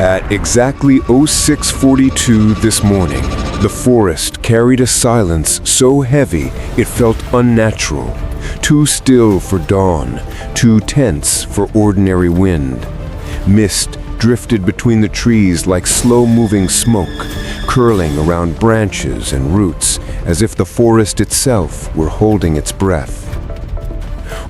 At exactly 06:42 this morning, the forest carried a silence so heavy it felt unnatural, too still for dawn, too tense for ordinary wind. Mist drifted between the trees like slow-moving smoke, curling around branches and roots as if the forest itself were holding its breath.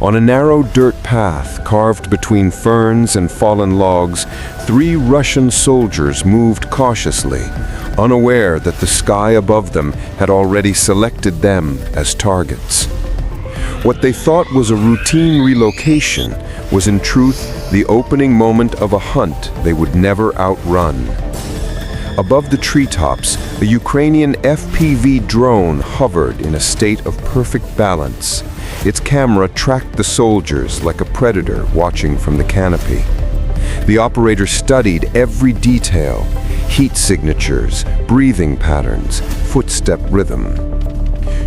On a narrow dirt path carved between ferns and fallen logs, 3 Russian soldiers moved cautiously, unaware that the sky above them had already selected them as targets. What they thought was a routine relocation was in truth the opening moment of a hunt they would never outrun. Above the treetops, a Ukrainian FPV drone hovered in a state of perfect balance. Its camera tracked the soldiers like a predator watching from the canopy. The operator studied every detail: heat signatures, breathing patterns, footstep rhythm.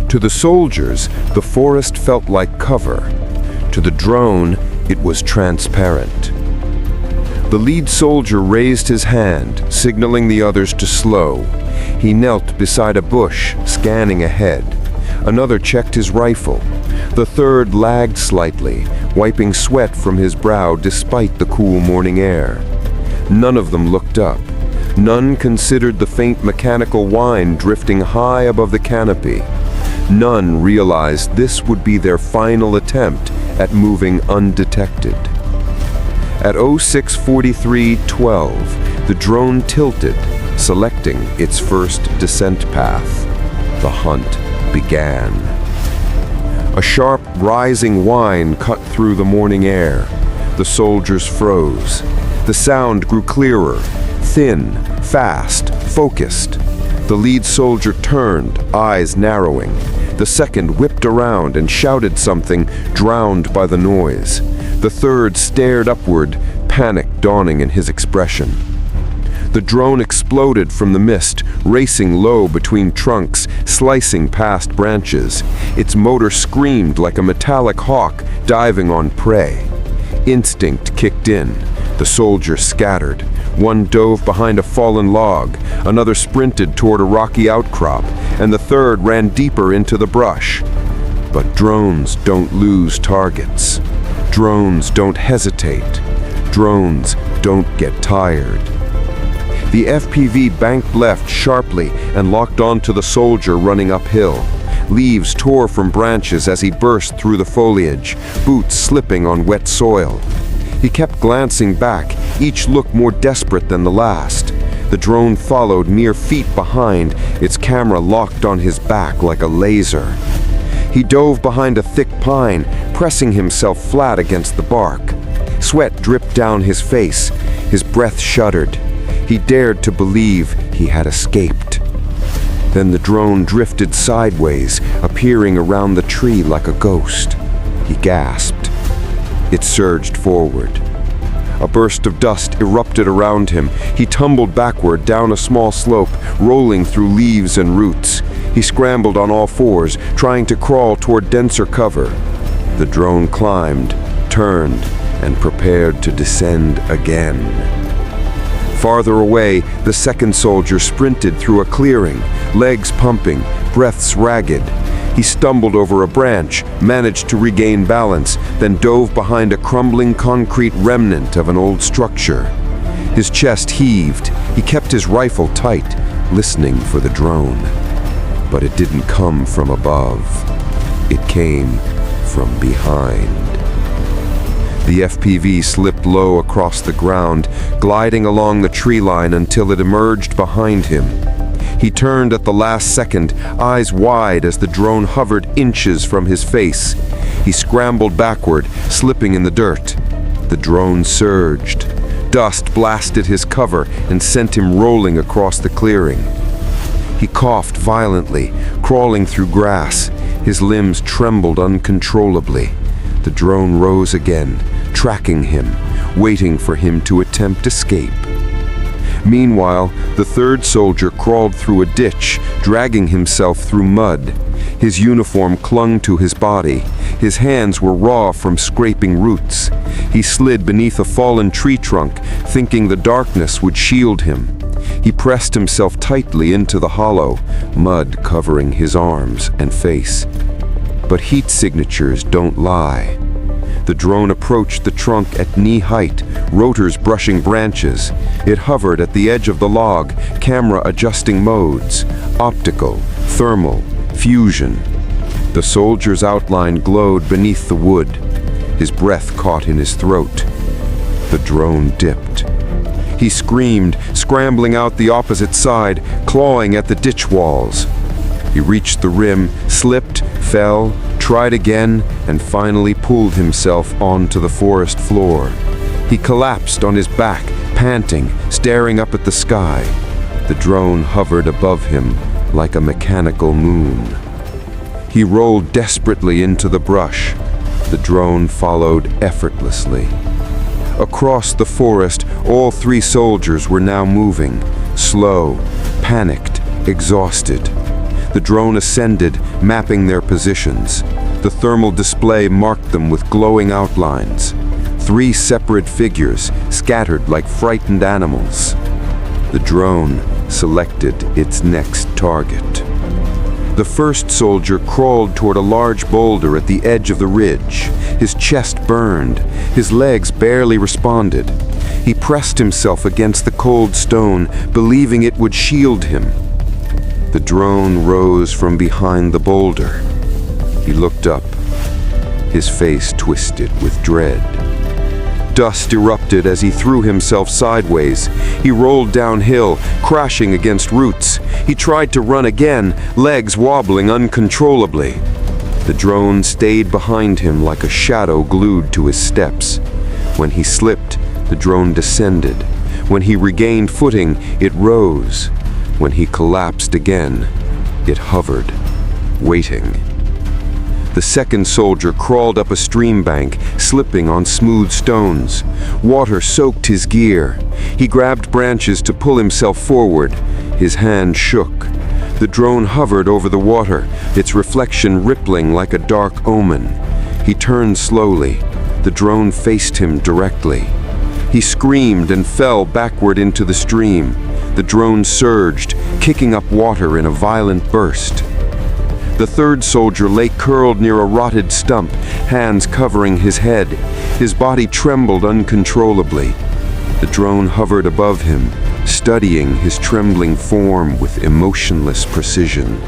To the soldiers, the forest felt like cover. To the drone, it was transparent. The lead soldier raised his hand, signaling the others to slow. He knelt beside a bush, scanning ahead. Another checked his rifle. The third lagged slightly, wiping sweat from his brow despite the cool morning air. None of them looked up. None considered the faint mechanical whine drifting high above the canopy. None realized this would be their final attempt at moving undetected. At 06:43:12, the drone tilted, selecting its first descent path. The hunt began. A sharp, rising whine cut through the morning air. The soldiers froze. The sound grew clearer, thin, fast, focused. The lead soldier turned, eyes narrowing. The second whipped around and shouted something, drowned by the noise. The third stared upward, panic dawning in his expression. The drone exploded from the mist, racing low between trunks, slicing past branches. Its motor screamed like a metallic hawk diving on prey. Instinct kicked in. The soldiers scattered. One dove behind a fallen log, another sprinted toward a rocky outcrop, and the third ran deeper into the brush. But drones don't lose targets. Drones don't hesitate. Drones don't get tired. The FPV banked left sharply and locked onto the soldier running uphill. Leaves tore from branches as he burst through the foliage, boots slipping on wet soil. He kept glancing back, each look more desperate than the last. The drone followed mere feet behind, its camera locked on his back like a laser. He dove behind a thick pine, pressing himself flat against the bark. Sweat dripped down his face. His breath shuddered. He dared to believe he had escaped. Then the drone drifted sideways, appearing around the tree like a ghost. He gasped. It surged forward. A burst of dust erupted around him. He tumbled backward down a small slope, rolling through leaves and roots. He scrambled on all fours, trying to crawl toward denser cover. The drone climbed, turned, and prepared to descend again. Farther away, the second soldier sprinted through a clearing, legs pumping, breaths ragged. He stumbled over a branch, managed to regain balance, then dove behind a crumbling concrete remnant of an old structure. His chest heaved. He kept his rifle tight, listening for the drone. But it didn't come from above. It came from behind. The FPV slipped low across the ground, gliding along the tree line until it emerged behind him. He turned at the last second, eyes wide as the drone hovered inches from his face. He scrambled backward, slipping in the dirt. The drone surged. Dust blasted his cover and sent him rolling across the clearing. He coughed violently, crawling through grass. His limbs trembled uncontrollably. The drone rose again, tracking him, waiting for him to attempt escape. Meanwhile, the third soldier crawled through a ditch, dragging himself through mud. His uniform clung to his body. His hands were raw from scraping roots. He slid beneath a fallen tree trunk, thinking the darkness would shield him. He pressed himself tightly into the hollow, mud covering his arms and face. But heat signatures don't lie. The drone approached the trunk at knee height, rotors brushing branches. It hovered at the edge of the log, camera adjusting modes: optical, thermal, fusion. The soldier's outline glowed beneath the wood. His breath caught in his throat. The drone dipped. He screamed, scrambling out the opposite side, clawing at the ditch walls. He reached the rim, slipped, fell, tried again, and finally pulled himself onto the forest floor. He collapsed on his back, panting, staring up at the sky. The drone hovered above him like a mechanical moon. He rolled desperately into the brush. The drone followed effortlessly. Across the forest, all three soldiers were now moving, slow, panicked, exhausted. The drone ascended, mapping their positions. The thermal display marked them with glowing outlines. Three separate figures, scattered like frightened animals. The drone selected its next target. The first soldier crawled toward a large boulder at the edge of the ridge. His chest burned. His legs barely responded. He pressed himself against the cold stone, believing it would shield him. The drone rose from behind the boulder. He looked up, his face twisted with dread. Dust erupted as he threw himself sideways. He rolled downhill, crashing against roots. He tried to run again, legs wobbling uncontrollably. The drone stayed behind him like a shadow glued to his steps. When he slipped, the drone descended. When he regained footing, it rose. When he collapsed again, it hovered, waiting. The second soldier crawled up a stream bank, slipping on smooth stones. Water soaked his gear. He grabbed branches to pull himself forward. His hand shook. The drone hovered over the water, its reflection rippling like a dark omen. He turned slowly. The drone faced him directly. He screamed and fell backward into the stream. The drone surged, kicking up water in a violent burst. The third soldier lay curled near a rotted stump, hands covering his head. His body trembled uncontrollably. The drone hovered above him, studying his trembling form with emotionless precision.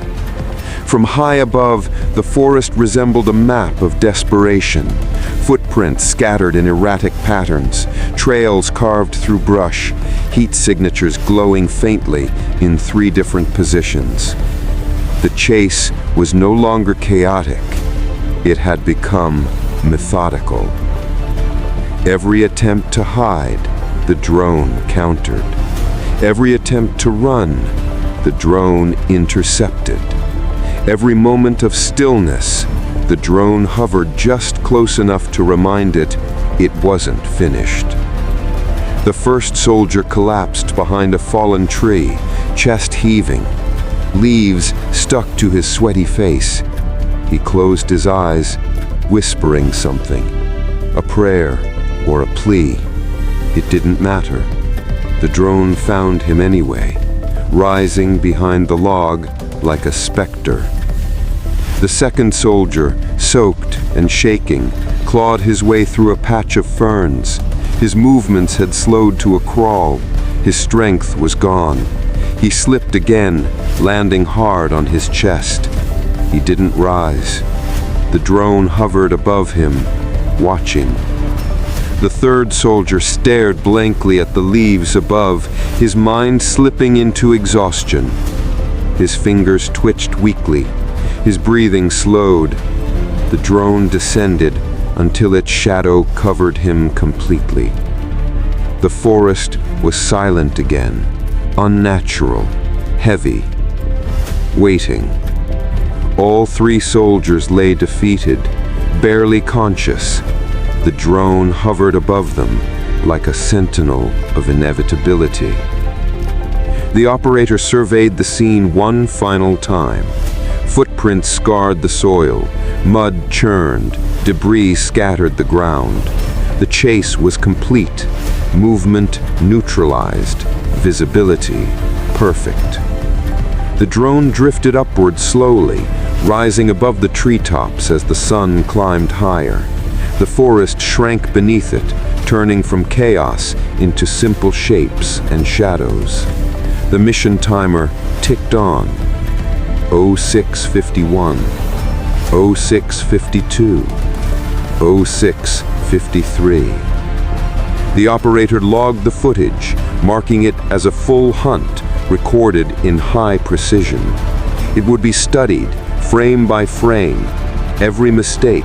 From high above, the forest resembled a map of desperation. Footprints scattered in erratic patterns, trails carved through brush, heat signatures glowing faintly in 3 different positions. The chase was no longer chaotic. It had become methodical. Every attempt to hide, the drone countered. Every attempt to run, the drone intercepted. Every moment of stillness, the drone hovered just close enough to remind it wasn't finished. The first soldier collapsed behind a fallen tree, chest heaving. Leaves stuck to his sweaty face. He closed his eyes, whispering something, a prayer or a plea. It didn't matter. The drone found him anyway, rising behind the log like a specter. The second soldier, soaked and shaking, clawed his way through a patch of ferns. His movements had slowed to a crawl. His strength was gone. He slipped again, landing hard on his chest. He didn't rise. The drone hovered above him, watching. The third soldier stared blankly at the leaves above, his mind slipping into exhaustion. His fingers twitched weakly. His breathing slowed. The drone descended until its shadow covered him completely. The forest was silent again. Unnatural, heavy, waiting. All 3 soldiers lay defeated, barely conscious. The drone hovered above them like a sentinel of inevitability. The operator surveyed the scene one final time. Footprints scarred the soil, mud churned, debris scattered the ground. The chase was complete. Movement neutralized. Visibility perfect. The drone drifted upward slowly, rising above the treetops as the sun climbed higher. The forest shrank beneath it, turning from chaos into simple shapes and shadows. The mission timer ticked on. 0651, 0652, 0653. The operator logged the footage, marking it as a full hunt, recorded in high precision. It would be studied, frame by frame, every mistake,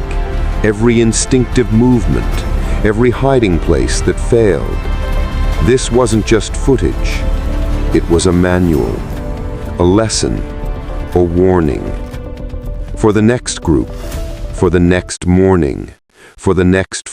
every instinctive movement, every hiding place that failed. This wasn't just footage. It was a manual, a lesson, a warning. For the next group, for the next morning, for the next